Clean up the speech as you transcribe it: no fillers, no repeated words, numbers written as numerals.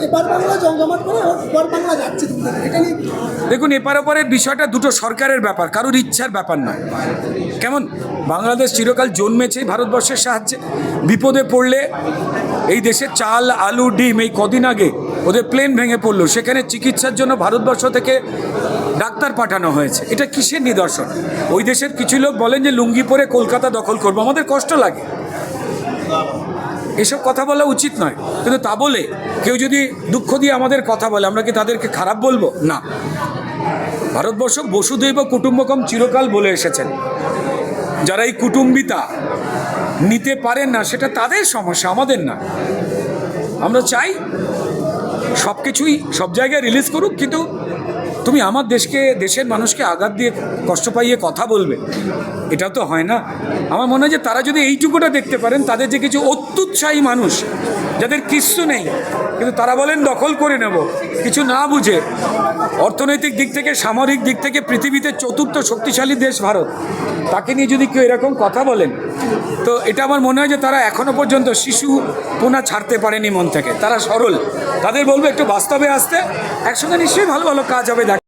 এপার বাংলা জমজমাট করে ওপার বাংলা যাচ্ছে, এটা নিয়ে দেখুন, এপার ওপারের বিষয়টা দুটো সরকারের ব্যাপার, কারোর ইচ্ছার ব্যাপার নয়। কেমন, বাংলাদেশ চিরকাল জন্মেছে ভারতবর্ষের সাহায্যে। বিপদে পড়লে এই দেশে চাল, আলু, ডিম, এই কদিন আগে ওদের প্লেন ভেঙে পড়লো, সেখানে চিকিৎসার জন্য ভারতবর্ষ থেকে ডাক্তার পাঠানো হয়েছে। এটা কিসের নিদর্শন? ওই দেশের কিছু লোক বলেন যে লুঙ্গি পরে কলকাতা দখল করবো, আমাদের কষ্ট লাগে, এসব কথা বলা উচিত নয়। কিন্তু তা বলে কেউ যদি দুঃখ দিয়ে আমাদের কথা বলে, আমরা কি তাদেরকে খারাপ বলবো? না। ভারতবর্ষ বসুধৈব কুটুম্বকম চিরকাল বলে এসেছেন। যারা এই কুটুম্বিতা নিতে পারেন না, সেটা তাদের সমস্যা, আমাদের না। আমরা চাই সব কিছুই সব জায়গায় রিলিজ করুক, কিন্তু তুমি আমার দেশকে, দেশের মানুষকে আঘাত দিয়ে, কষ্ট পাইয়ে কথা বলবে, এটাও তো হয় না। আমার মনে হয় যে তারা যদি এইটুকুটা দেখতে পারেন, তাদের যে কিছু অত্যুৎসাহী মানুষ যাদের কিচ্ছু নেই, কিন্তু তারা বলেন দখল করে নেব, কিছু না বুঝে। অর্থনৈতিক দিক থেকে, সামরিক দিক থেকে পৃথিবীতে চতুর্থ শক্তিশালী দেশ ভারত, তাকে নিয়ে যদি কেউ এরকম কথা বলেন, তো এটা আমার মনে হয় যে তারা এখনও পর্যন্ত শিশু পোনা ছাড়তে পারেনি মন থেকে। তারা সরল, তাদের বলবো একটু বাস্তবে আসতে, একসঙ্গে নিশ্চয়ই ভালো ভালো কাজ হবে।